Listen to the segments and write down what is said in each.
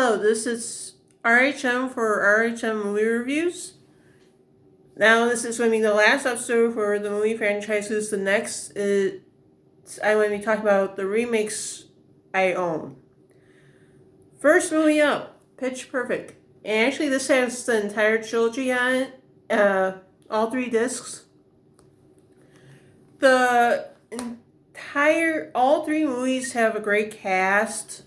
Hello, this is RHM for RHM Movie Reviews. Now, this is going to be the last episode for the movie franchises. The next is I'm going to be talking about the remakes I own. First movie up, Pitch Perfect. And actually, this has the entire trilogy on it, all 3 discs. All 3 movies have a great cast.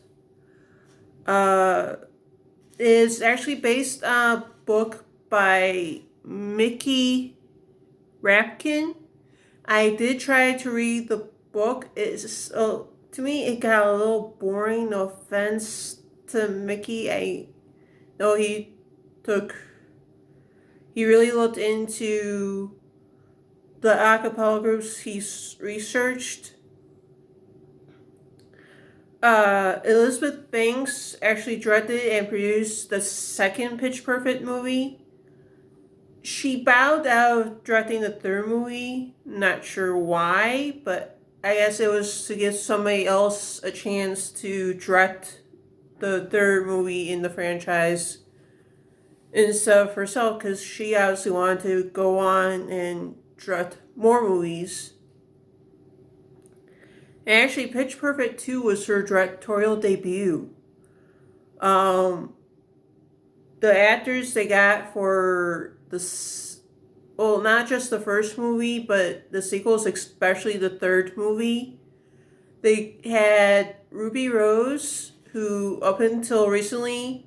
Is actually based on a book by Mickey Rapkin. I did try to read the book. To me, it got a little boring. No offense to Mickey. I know he really looked into the acapella groups he's researched. Elizabeth Banks actually directed and produced the second Pitch Perfect movie. She bowed out of directing the third movie. Not sure why, but I guess it was to give somebody else a chance to direct the third movie in the franchise instead of herself, because she obviously wanted to go on and direct more movies. And actually, Pitch Perfect 2 was her directorial debut. The actors they got for not just the first movie, but the sequels, especially the third movie. They had Ruby Rose, who up until recently,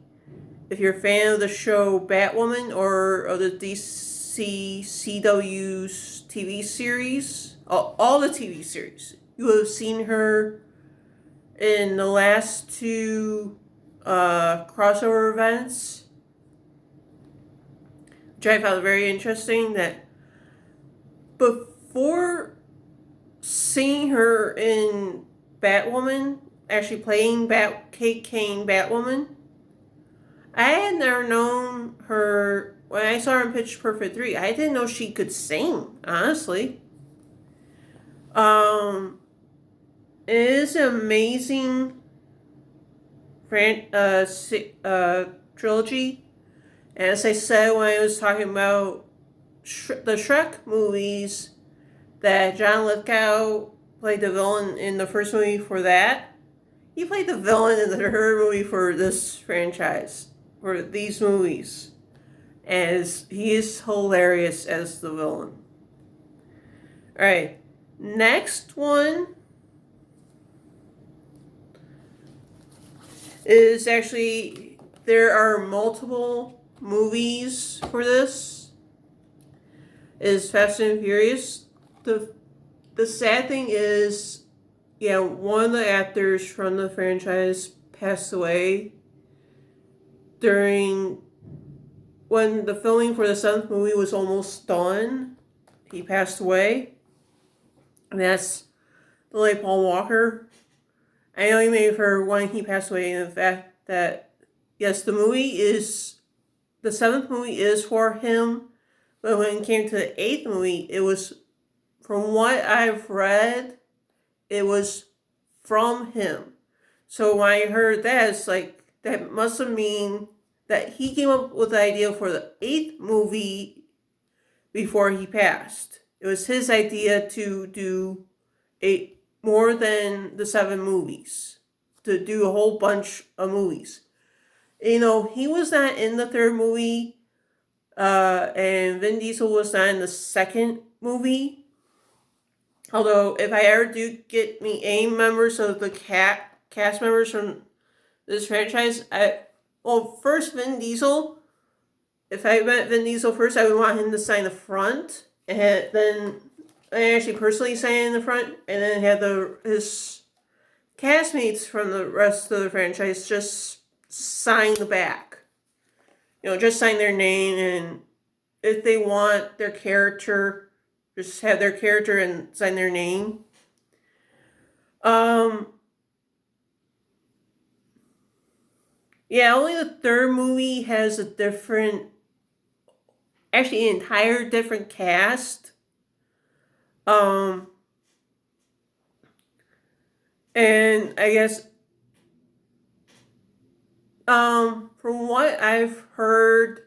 if you're a fan of the show Batwoman or of the DC CW's TV series, all the TV series, you have seen her in the last 2 crossover events, which I found very interesting. That before seeing her in Batwoman, actually playing Kate Kane Batwoman, I had never known her. When I saw her in Pitch Perfect 3, I didn't know she could sing, honestly. It is an amazing trilogy. As I said when I was talking about the Shrek movies, that John Lithgow played the villain in the first movie for that. He played the villain in the third movie for this franchise, for these movies. As he is hilarious as the villain. Alright, next one is actually, there are multiple movies for this. Is Fast and Furious. The sad thing is, one of the actors from the franchise passed away during when the filming for the 7th movie was almost done. He passed away. And that's the late Paul Walker. I know you may have heard when he passed away, and the fact that, yes, the 7th movie is for him, but when it came to the 8th movie, it was, from what I've read, it was from him. So when I heard that, it's like, that must have mean that he came up with the idea for the 8th movie before he passed. It was his idea to do more than the 7 movies, to do a whole bunch of movies. He was not in the 3rd movie, and Vin Diesel was not in the 2nd movie. Although, if I ever do get me any members of the cast members from this franchise, first Vin Diesel. If I met Vin Diesel first, I would want him to sign the front, and then I actually personally sign in the front, and then have his castmates from the rest of the franchise just sign the back. Just sign their name, and if they want their character, just have their character and sign their name. Only the 3rd movie has an entire different cast. And I guess From what I've heard,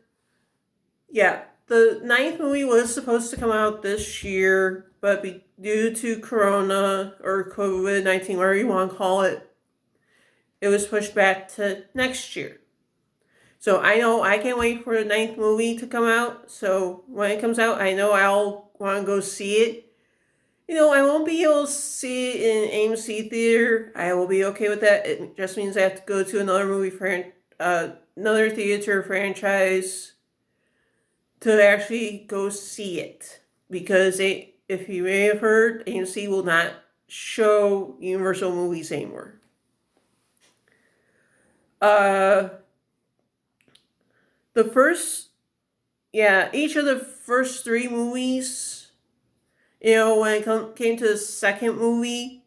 yeah, the ninth movie was supposed to come out this year, but due to Corona or COVID-19, whatever you want to call it, it was pushed back to next year. So I know I can't wait for the ninth movie to come out. So when it comes out, I know I'll want to go see it. I won't be able to see it in AMC theater. I will be okay with that. It just means I have to go to another another theater franchise to actually go see it. Because if you may have heard, AMC will not show Universal movies anymore. The first, yeah, each of the first three movies, when it came to the second movie,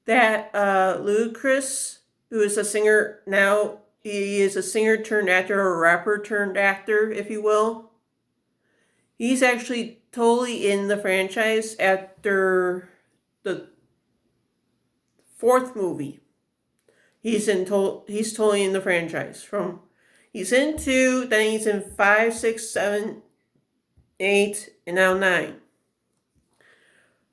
that Ludacris, who is a singer now, he is a singer turned actor, or a rapper turned actor, if you will. He's actually totally in the franchise after the fourth movie. He's totally in the franchise. He's in 2, then he's in 5, 6, 7, 8, and now 9.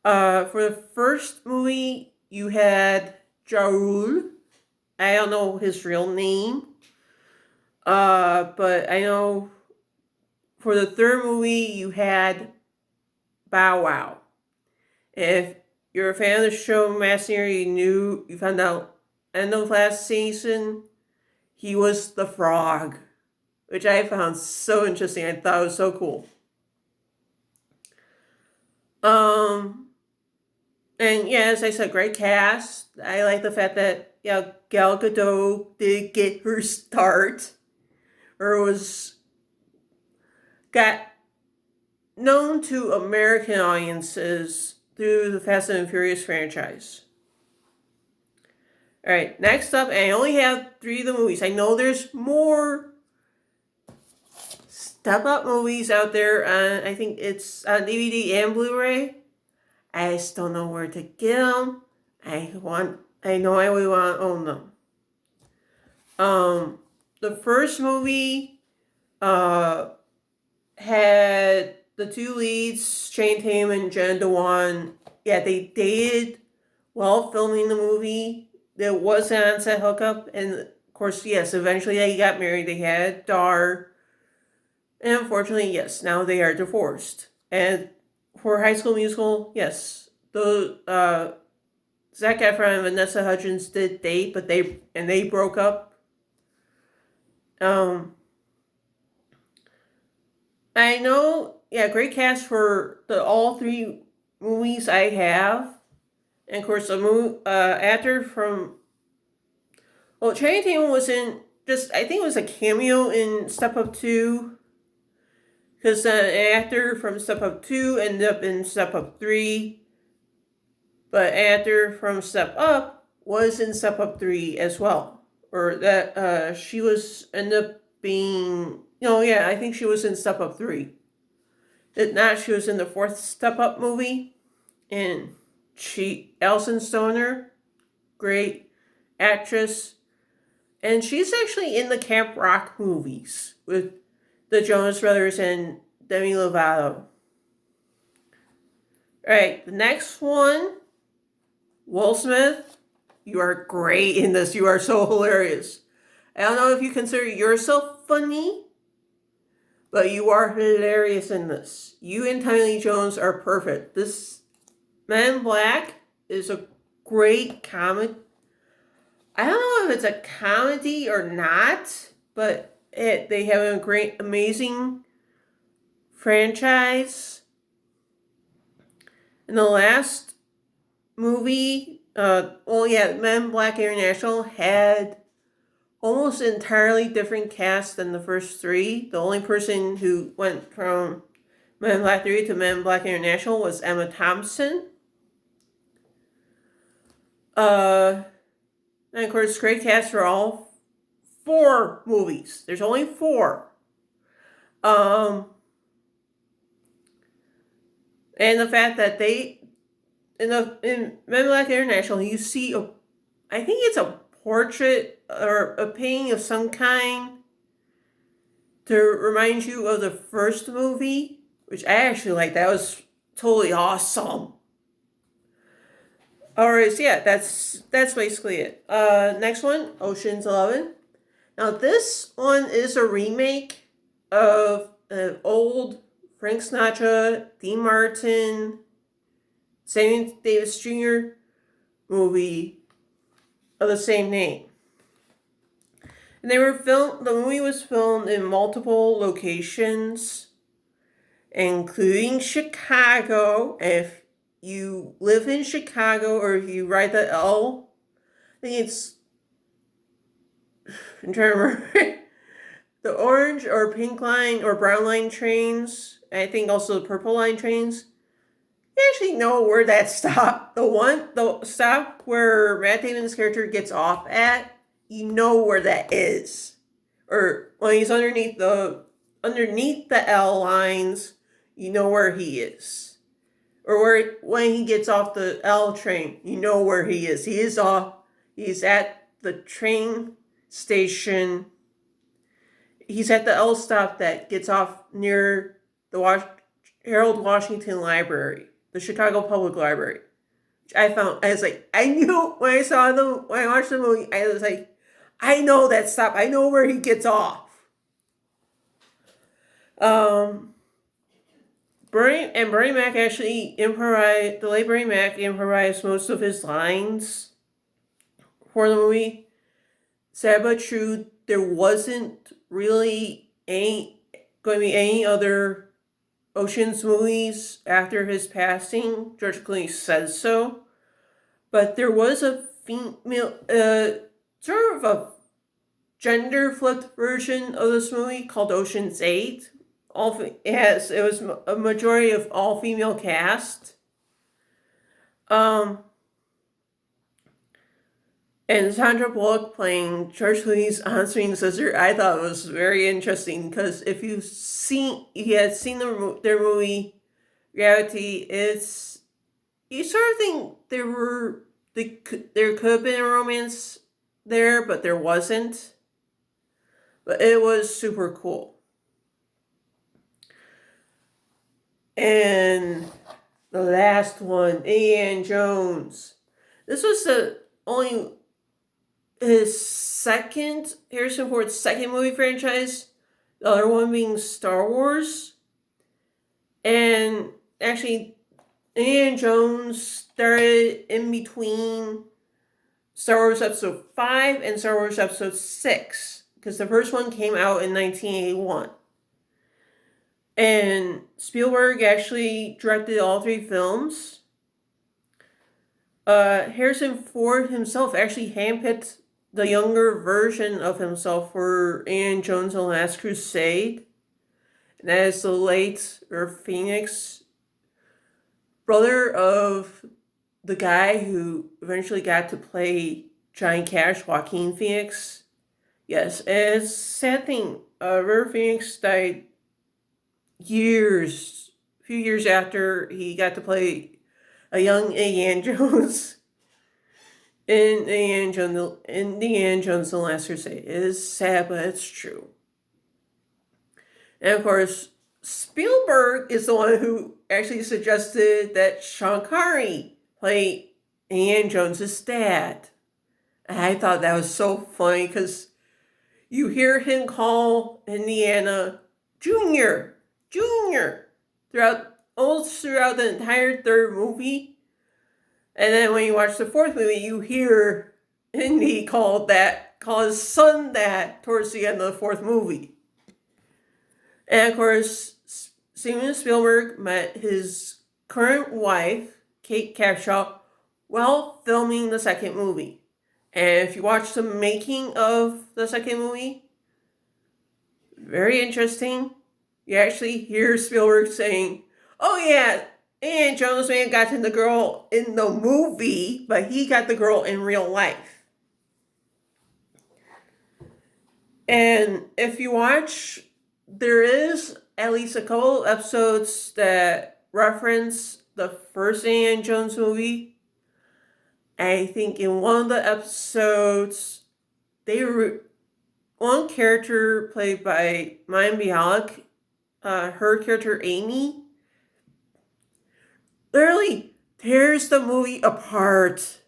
For the first movie, you had Jarul. I don't know his real name. But I know for the third movie, you had Bow Wow. If you're a fan of the show Masked Singer, you found out end of last season, he was the frog, which I found so interesting. I thought it was so cool. And yeah, as I said, great cast. I like the fact that Gal Gadot did get her start, or got known to American audiences through the Fast and Furious franchise. Alright, next up, I only have 3 of the movies. I know there's more step-up movies out there. I think it's on DVD and Blu-ray. I just don't know where to get them. I know I would want to own them. The first movie had the 2 leads, Channing Tatum and Jenna Dewan. Yeah, they dated while filming the movie. There was an on-set hookup, and of course, yes, eventually they got married. They had a daughter, and unfortunately, yes, now they are divorced. And for High School Musical, yes, the Zac Efron and Vanessa Hudgens did date, but they broke up. I know, yeah, great cast for all 3 movies I have. And of course, the actor from... Well, Channing Tatum was in I think it was a cameo in Step Up 2. Because the actor from Step Up 2 ended up in Step Up 3. But actor from Step Up was in Step Up 3 as well. Or that she ended up being... I think she was in Step Up 3. If not, she was in the 4th Step Up movie. And Alison Stoner, great actress. And she's actually in the Camp Rock movies with the Jonas Brothers and Demi Lovato. Alright, the next one, Will Smith. You are great in this. You are so hilarious. I don't know if you consider yourself funny, but you are hilarious in this. You and Tommy Lee Jones are perfect. This Men in Black is a great comedy. I don't know if it's a comedy or not, but they have a great, amazing franchise. And the last movie, Men in Black International had almost entirely different cast than the first 3. The only person who went from Men in Black 3 to Men in Black International was Emma Thompson. And of course, great cast for all 4 movies. There's only 4. And the fact that in Men in Black International, you see I think it's a portrait or a painting of some kind to remind you of the first movie, which I actually like. That was totally awesome. Alright, so yeah, that's basically it. Next one, Ocean's 11. Now this one is a remake of an old Frank Sinatra, Dean Martin, Sammy Davis Jr. movie of the same name. And the movie was filmed in multiple locations, including Chicago. If you live in Chicago or if you ride the L, I think it's, I'm trying to remember, the orange or pink line or brown line trains, and I think also the purple line trains, you actually know where that stop, the stop where Matt Damon's character gets off at, you know where that is. Or when he's underneath the L lines, you know where he is. Or when he gets off the L train, you know where he is. He's at the train station. He's at the L stop that gets off near the Harold Washington Library, the Chicago Public Library. Which I knew when I watched the movie, I was like, I know that stop. I know where he gets off. Bernie Mac actually improvised. The late Bernie Mac improvised most of his lines for the movie. Sad but true, there wasn't really going to be any other Ocean's movies after his passing. George Clooney says so, but there was a female, sort of a gender flipped version of this movie called Ocean's 8. It was a majority of all female cast. And Sandra Bullock playing George Clooney's on-screen sister, I thought was very interesting because if you had seen their movie Gravity, you sort of think there could have been a romance there, but there wasn't. But it was super cool. And the last one, Indiana Jones. This was Harrison Ford's second movie franchise. The other one being Star Wars. And actually, Indiana Jones started in between Star Wars Episode 5 and Star Wars Episode 6. Because the first one came out in 1981. And Spielberg actually directed all three films. Harrison Ford himself actually handpicked the younger version of himself for Indiana Jones and the Last Crusade. And that is the late Phoenix, brother of the guy who eventually got to play Johnny Cash, Joaquin Phoenix. Yes, and it's a sad thing. River Phoenix died a few years after he got to play a young Indiana Jones in Indiana Jones and the Last Crusade. It is sad, but it's true. And of course, Spielberg is the one who actually suggested that Sean Connery play Indiana Jones' dad. And I thought that was so funny because you hear him call Indiana Junior throughout the entire third movie. And then when you watch the fourth movie, you hear Indy call his son that towards the end of the fourth movie. And of course, Steven Spielberg met his current wife, Kate Capshaw, while filming the second movie. And if you watch the making of the second movie, very interesting. You actually hear Spielberg saying, "Oh yeah, and Jones may have gotten the girl in the movie, but he got the girl in real life." And if you watch, there is at least a couple episodes that reference the first Indiana Jones movie. I think in one of the episodes, one character played by Mayim Bialik, her character Amy, literally tears the movie apart,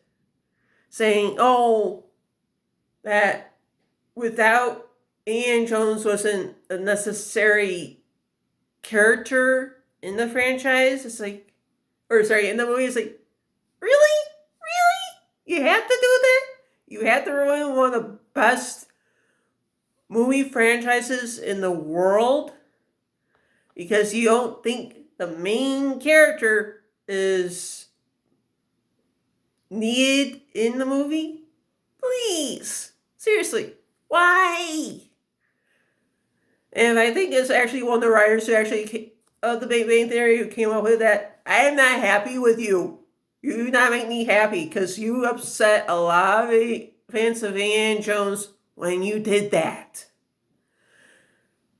saying, "Oh, that without Indiana Jones wasn't a necessary character in the franchise." It's like, or sorry, in the movie, it's like, really? You had to do that? You had to ruin one of the best movie franchises in the world because you don't think the main character is needed in the movie? Please. Seriously. Why? And I think it's actually one of the writers who actually, of the Big Bang Theory, who came up with that. I am not happy with you. You do not make me happy because you upset a lot of fans of Indiana Jones when you did that.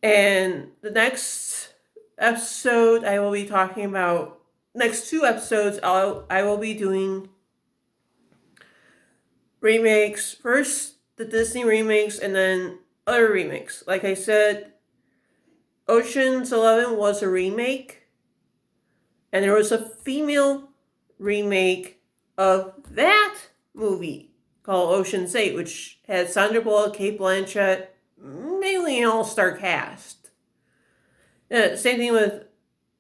And the next episode I will be talking about, next 2 episodes, I will be doing remakes. First, the Disney remakes, and then other remakes. Like I said, Ocean's 11 was a remake, and there was a female remake of that movie called Ocean's 8, which had Sandra Bullock, Cate Blanchett, mainly an all-star cast. Same thing with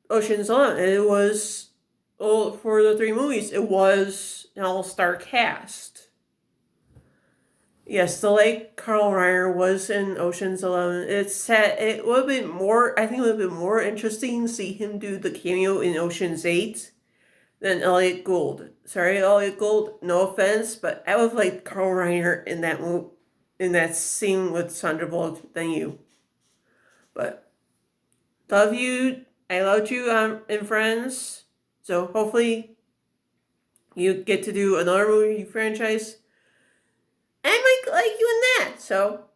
Ocean's 11. It was, for the 3 movies, it was an all-star cast. Yes, the late Carl Reiner was in Ocean's 11. It would have been more, I think it would have been more interesting to see him do the cameo in Ocean's 8 than Elliot Gould. Sorry, Elliot Gould, no offense, but I would have liked Carl Reiner in that scene with Sandra Bullock than you. But love you. I loved you in Friends. So hopefully you get to do another movie franchise. I might like you in that. So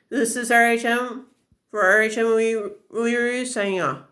this is RHM for RHM Movie Reviews signing off.